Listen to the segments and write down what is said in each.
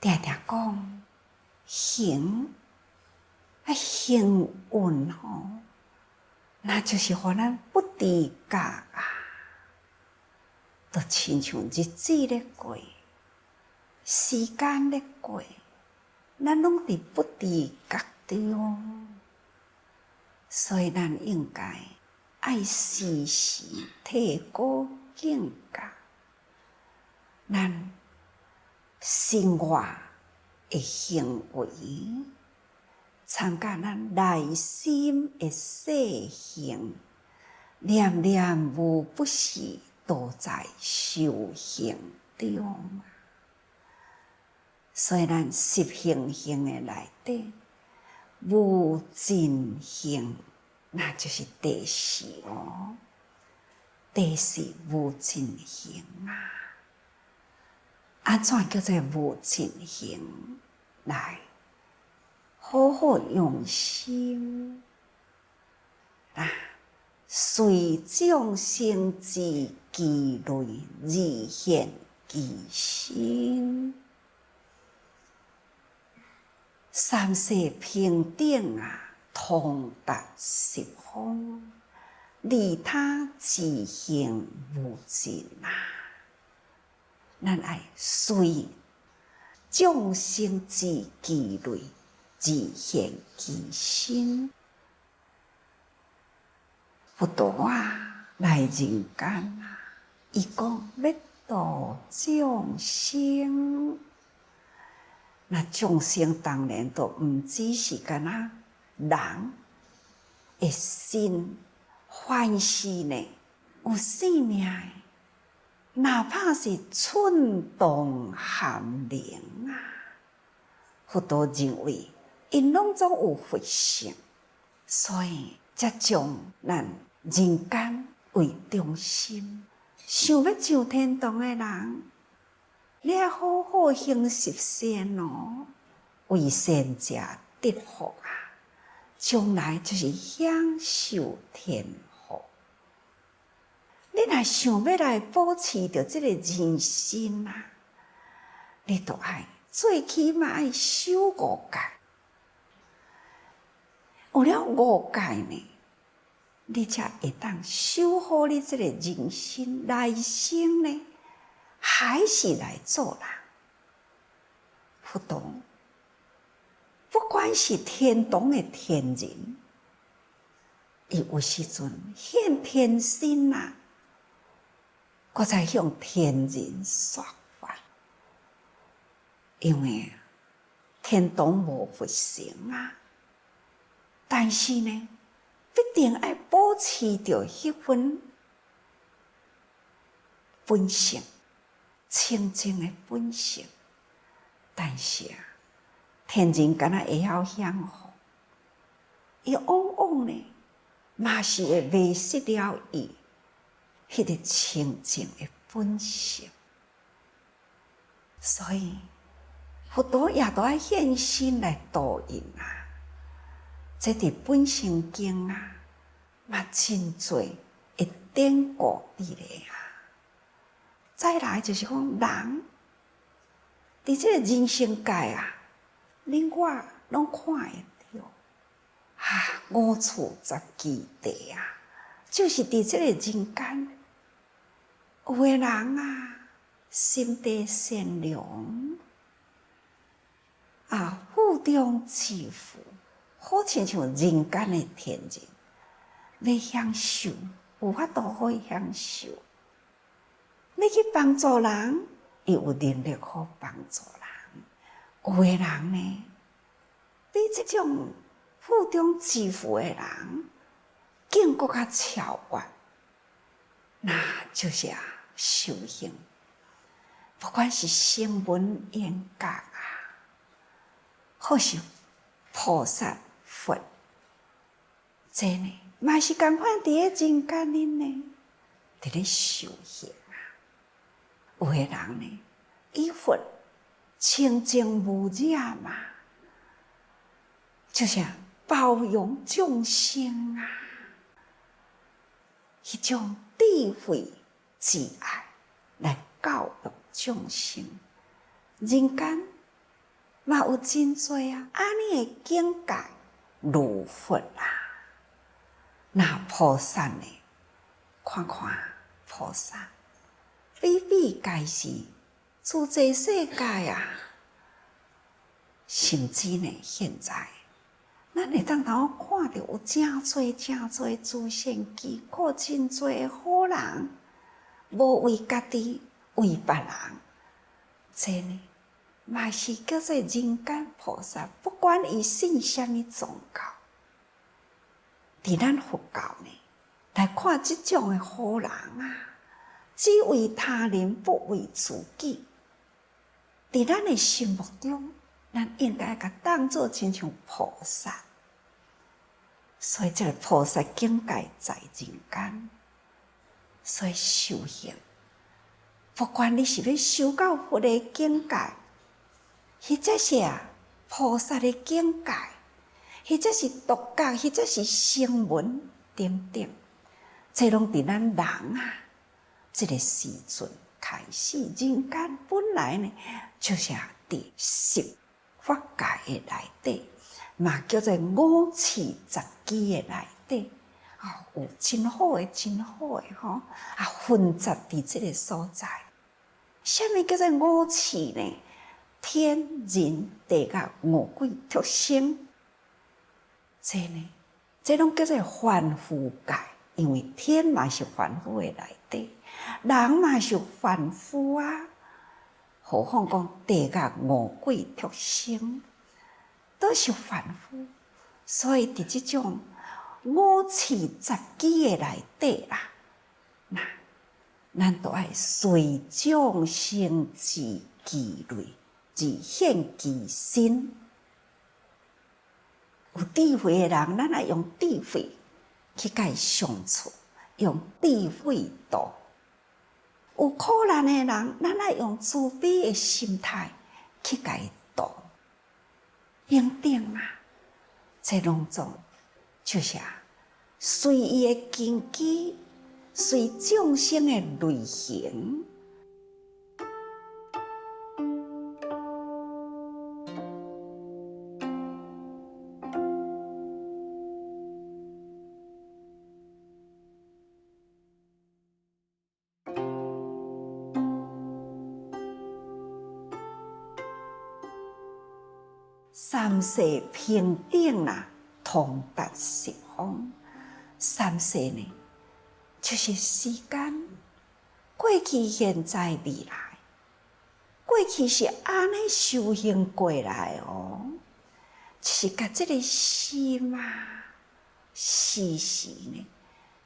常常讲行行运吼，那就是互咱不知觉啊，就亲像日子咧过，时间咧过，咱拢伫不知觉中，所以咱应该爱时时提高境界，咱生活的行为，参加咱内心的细行，念念无不是都在修行中。所以咱十行行的内底，无尽行，那就是第四哦。第四无尽行啊！安怎叫做无尽行？来，好好用心啊！随众生之机类而现其心，三世平等啊，通达十方，利他自行无尽啊！咱爱随众生之机类而现其心。佛陀啊，来人间啊，伊讲要度众生，那众生当然都毋只是干那人的心，凡是呢有生命的，哪怕是寸动含灵啊，佛陀认为因拢总有佛性，所以才将咱人间为中心，想要上天堂的人，你要好好行十善哦，为善者得福啊，将来就是享受天福。你若想要来保持着这个人心啊，你就爱最起码爱守五戒。有了五戒呢，你才会当守好你这个人心，来生呢，还是来做人。佛陀，不管是天堂的天人，伊有时阵现天身啊，搁再向天人说法，因为天堂无佛性啊。但是呢，必定要保持着迄份本性，清净的本性。但是啊，天人敢若会晓享福，伊往往呢，嘛是会迷失了伊迄个清净的本性。所以佛陀也都要现身来度因啊。这伫本性经啊，嘛真侪会典故伫咧啊。再来就是讲人，伫这个人生界啊，恁我拢看会到啊，五处十基地啊，就是伫这个人间，有的人啊，心地善良啊，富中致富。好亲像人间的天人，要享受，有法度可以享受。要去帮助人，伊有能力可帮助人。有的人呢，比这种富中致富的人更搁较超越，那就是修行。不管是声闻缘觉啊，或是菩萨。佛，这呢，嘛是同款伫咧人间里呢，伫咧修行啊。有的人呢，以佛清净无染嘛，就像包容众生啊，迄种智慧之爱来教育众生。人间嘛有真多啊，安尼的境界如佛啊，那菩萨呢？看看菩萨，比比皆是自这世界啊，甚至呢，现在咱会当头看到有真多自善机构，真多好人，无为家己，为别人，这呢？嘛是叫做人间菩萨，不管伊信啥物宗教，伫咱佛教呢，来看即种的好人啊，只为他人，不为自己。伫咱的心目中，咱应该甲当作亲像菩萨，所以这个菩萨境界在人间，所以修行，不管你是要修到佛的境界。或者是菩萨的境界，或者是独觉，或者是声闻等等，这拢伫咱人啊，这个时阵开始，人间本来呢，就是伫十法界的内底，嘛叫做五趣十机的内底，有真好的，真好的混杂伫这个所在。什么叫做五趣呢？天人地甲五鬼畜生，这呢，这拢叫做凡夫界，因为天嘛是凡夫的内底，人嘛是凡夫啊。何况讲地甲五鬼畜生，都是凡夫，所以伫即种五趣十机的内底啦，那咱都爱随众生之机类。自现其身，有智慧的人，咱爱用智慧去甲伊相处，用智慧度；有苦难的人，咱爱用慈悲的心态去甲伊度。平等啊，这拢总就是随伊的根基，随众生的类型。三世平等啦，通达十方。三世呢，就是时间，过去、现在、未来。过去是安尼修行过来哦，就是甲这个心啊，时时呢，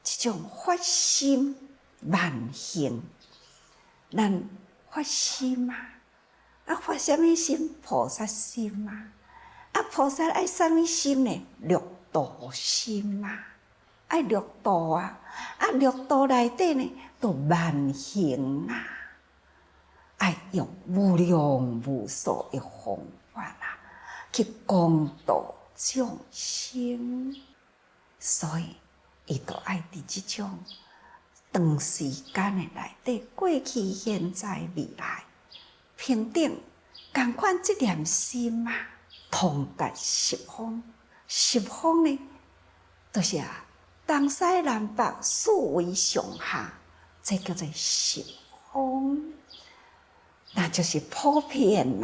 这种发心万行，咱发心啊，发什么心？菩萨心嘛。菩萨爱什么心呢？六道心爱六道六道内底呢，都万行爱用无量无数的方法去广度众生，所以伊都爱伫即种长时间的内底，过去、现在、未来，平等共款这念心通达十方。十方呢，就是东西南北四维上下，这叫做十方，那就是普遍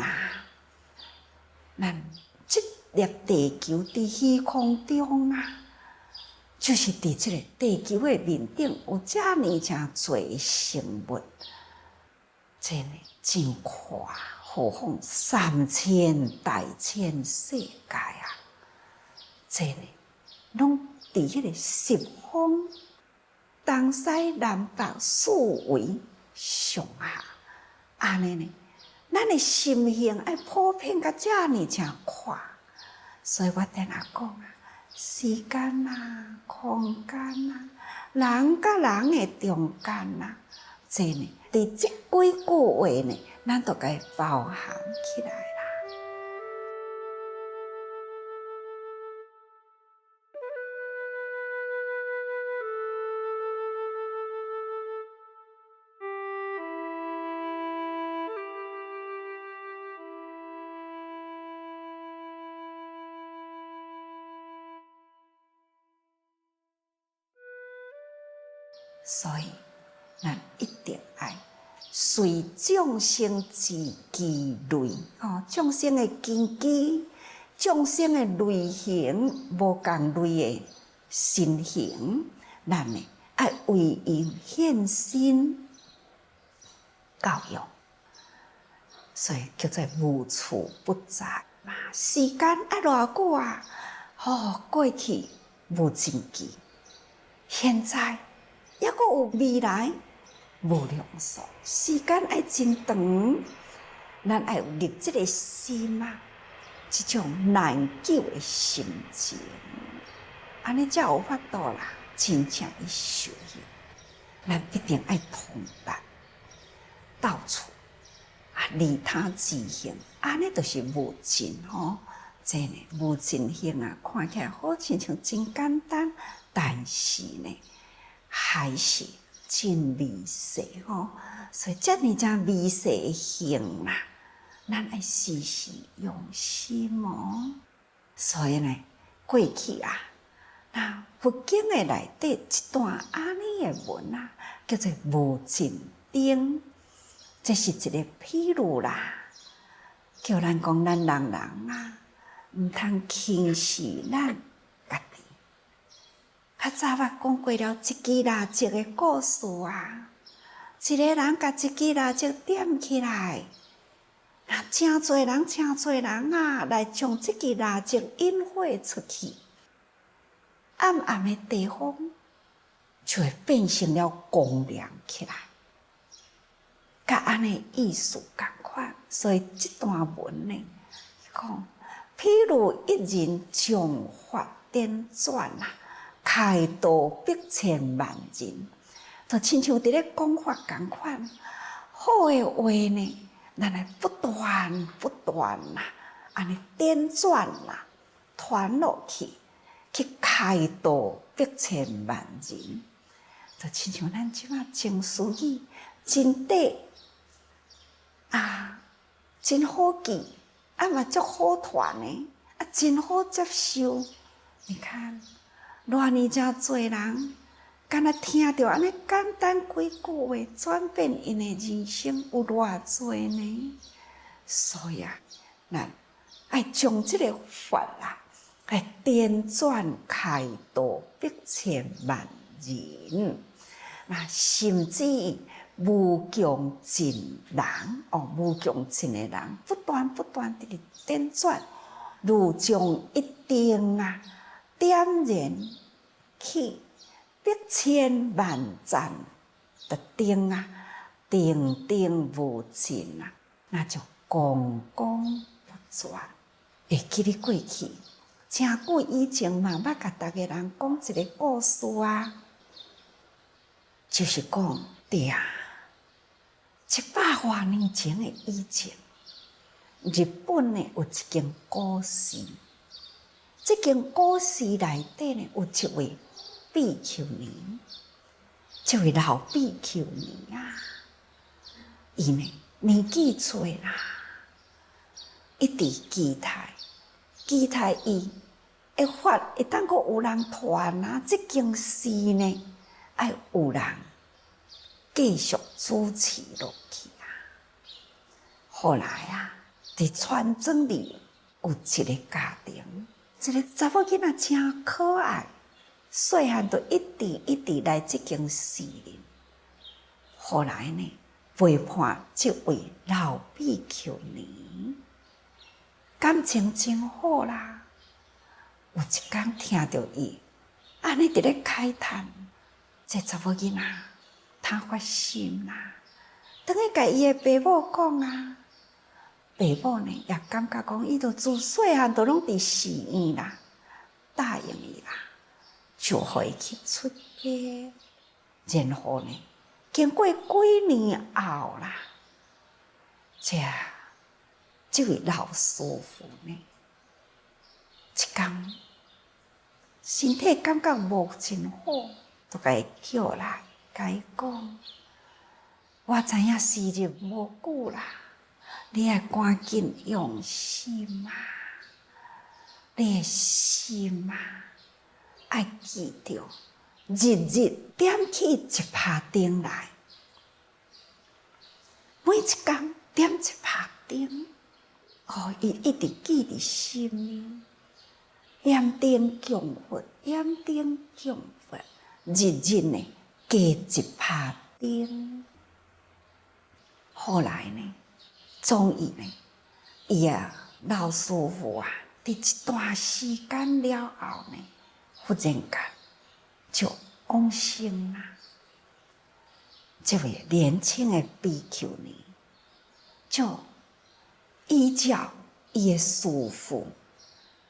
咱这粒地球伫虚空中就是伫这个地球的面顶有遮尼真侪生物，真的真宽。何况3000大千世界这呢，拢伫迄个十方，东西南北四维上下，安尼呢，咱的心性爱普遍甲遮尼真宽，所以我定下讲时间空间人甲人的中间这呢，伫这几句话呢，咱都该包含起来。所以咱一定爱随众生之机类，众生的根基、众生的类型无共类的身形，咱呢爱为因献身教育，所以叫做无处不在。时间爱偌久啊？过去无尽期，现在抑阁有未来无量数。时间爱真长，咱爱有立这个心啊，这种难救的心情，安尼才有法度啦，真正去修行。咱一定爱通达，到处利他之行，安尼就是无尽真诶无尽行啊，看起来好亲像真简单，但是呢，还是真微细所以遮尔正微细诶行啦，咱爱时时用心所以呢，过去那佛经诶内底一段安尼诶文叫做无尽定，这是一个譬如啦，叫咱讲咱人毋通轻视咱家己。较早捌讲过了一支蜡烛的故事一个人甲一支蜡烛点起来，真侪人来将这支蜡烛引火出去，暗暗的地方就会变成了光亮起来，甲安尼意思同款。所以这段文呢，讲譬如一人将法点转开导百千万人，就亲像伫咧讲法同款。好诶话呢，咱来不断安尼点转传落去，去开导百千万人，就亲像咱即马情绪语真短真好记，嘛足好传的，真好接受。你看，偌尼真侪人，敢若听着安尼简单几句话，转变因的人生有偌侪呢？所以咱爱将这个法来点转开导百千万人，甚至无穷尽人无穷尽的人，不断地点转，如将一定点燃起百千万盏的灯灯无尽那就光光不转。会记得过去真久以前捌甲大家人讲一个故事就是讲100多年前的以前，日本呢有一间古寺，这间古寺内底呢有一位比丘尼，这位老比丘尼伊呢年纪岁一直期待伊的法会当阁有人传这件事呢，爱有人继续主持落去后来伫川庄里有一个家庭，一个查某囡仔真可爱，细汉就一直来这间寺里。后来呢，陪伴这位老比丘尼，感情真好啦。有一天听到伊安尼伫咧慨叹，这查某囡仔他发心等于甲伊的爸母讲爸母呢也感觉讲，伊就自细汉就拢伫寺院答应伊就互伊去出家。然后呢，经过几年后这位老师傅呢，一天身体感觉无真好，就甲伊叫来，甲伊讲：我知影时日无久你要赶紧用心你的心爱记着日日点起一帕灯来，每一天点一帕灯，伊一直记伫心里。点灯供佛，点灯供佛，日日呢加一帕灯。后来呢，终于呢，伊老师傅伫一段时间了后呢，忽然间就往生啦。这位年轻的比丘尼，就依照伊的师父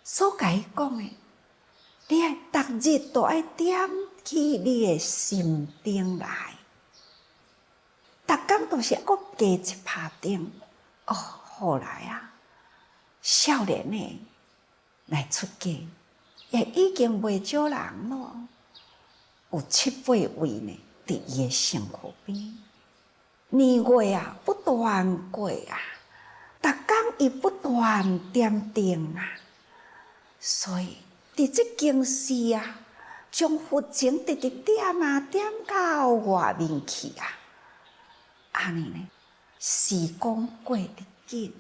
所甲伊讲的，你爱逐日都爱点起你的心灯来，逐工都是搁加一帕灯。后来少年的来出家，也已经袂少人咯，有7、8位呢，伫伊的身躯边。年月不断过逐工伊不断点灯所以伫即件事将佛情直直点点到外面去安尼呢，时光过得紧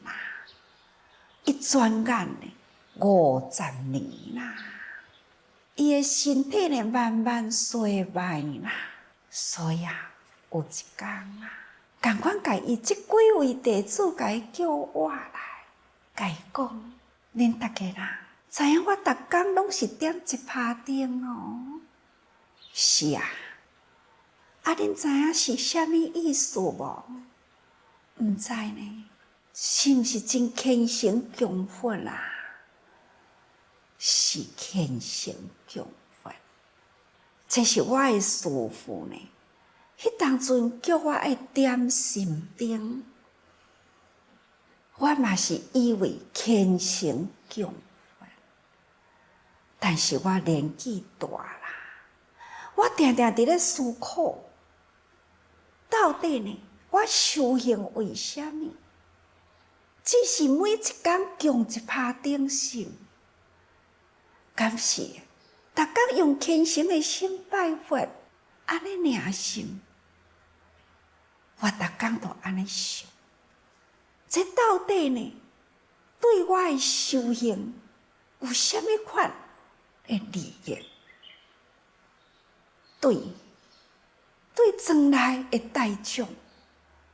伊转眼呢50年啦，伊的身体呢慢慢衰败啦，所以有一天赶快甲伊即几位弟子甲伊叫我来，甲伊讲：恁大家人知影我逐工拢是点一帕灯哦。是恁知影是啥物意思无？毋知呢，是毋是真虔诚供佛啦？是虔诚供佛，这是我的师父呢。迄当阵叫我爱点心灯，我嘛是以为虔诚供佛，但是我年纪大啦，我定定伫咧思考，到底呢，我修行为虾米？只是每一天供一帕灯心，敢是逐工用虔诚的心拜佛，安尼尔心？我逐工都安尼想，这到底呢，对我的修行有啥物款的利益？对将来的大众，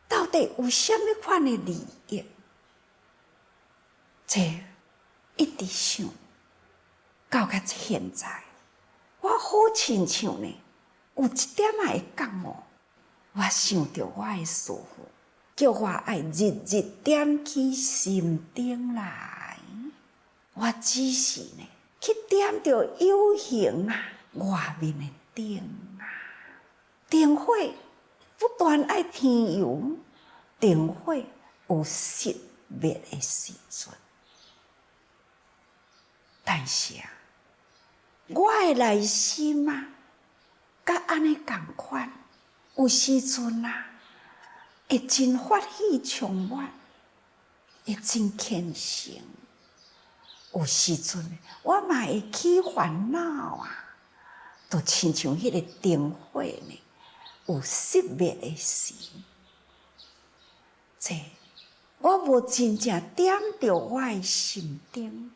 到底有啥物款的利益？这一直想，到现在，我好亲像呢，有一点会感冒。我想着我的师父，叫我爱日日点起心灯来。我只是呢，去点着有形外面的灯灯火不断爱添油，灯火有熄灭的时阵。但是我的内心甲安尼共款。有时阵会真法喜充满，会真虔诚；有时阵我嘛会起烦恼就亲像迄个灯火呢，有熄灭的时。这我无真正点着我的心灯，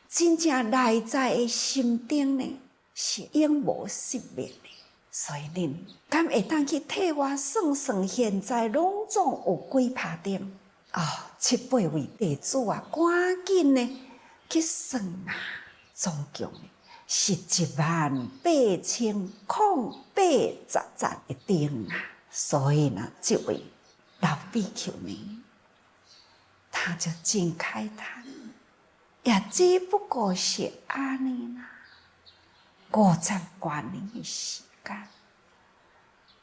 真正内在的心灯呢，是永无熄灭的。所以恁敢会当去替我算算，现在拢总有几帕灯？7、8位弟子赶紧呢去算总共是18000的灯所以呢，这位老比丘尼，他就真开叹，也只不过是安尼50多年的时间，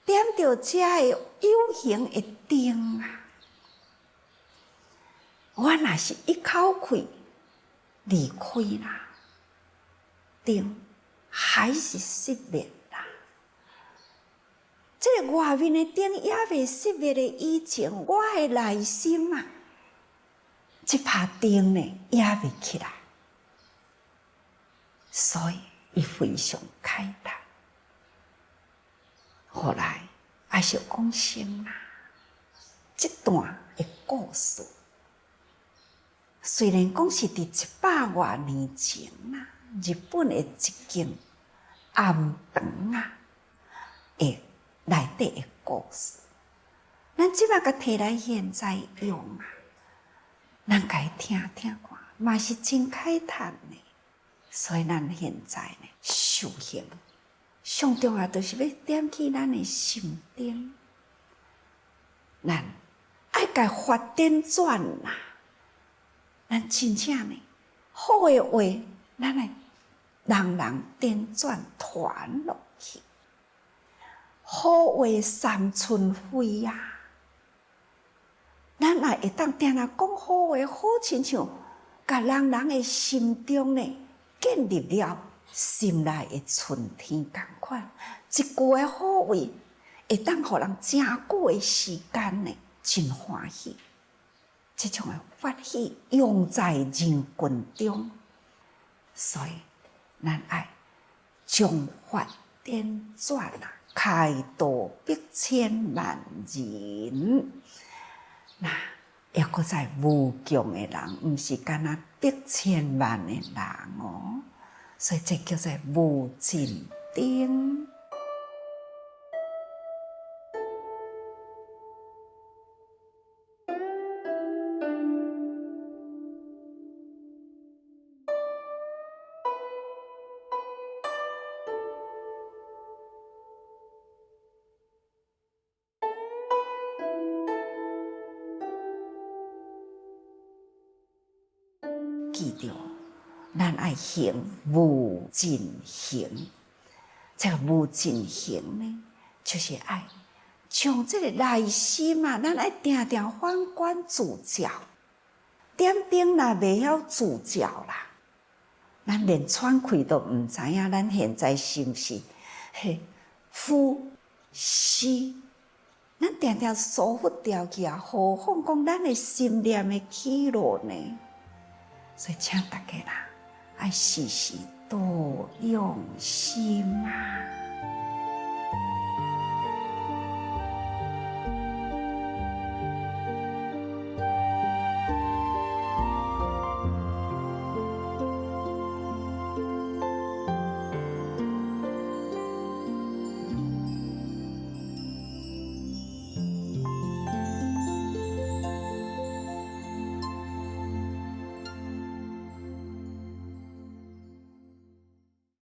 点着这个有形的灯我若是一口气离开啦，灯还是熄灭啦。这个外面的灯也未熄灭的以前，我的内心这帕灯呢也未起来，所以伊非常慨叹。后来还是往生啦。这段的故事，虽然讲是伫100多年前啦，日本的一间庵堂啊的内底的故事，咱即摆甲摕来现在用啊，咱家听听看，嘛是真开叹的。所以咱现在呢，修行上重要就是要点起咱的心灯，咱爱甲发展转啦。咱真正呢，好的话，咱来人人点转传落去，好话三春暉啊！咱也会当定定讲好话，好亲像甲人人的心中呢建立了心内的春天同款。一句的好话，会当互人真久的时间呢，真欢喜。这种的法喜用在人群中，所以咱爱将法点转啊，开导10000万人。那也搁在无穷的人，毋是干那10000万的人哦，所以这叫做无尽灯。记住，咱爱行无尽行。这个无尽行呢，就是爱将这个内心啊，咱爱定定反观自照。点灯若袂晓自照啦，咱连喘气都毋知影，咱现在是毋是呼吸？咱定定疏忽掉去啊，何况讲咱的心念的起落呢？所以，请大家啦，爱时时多用心啊。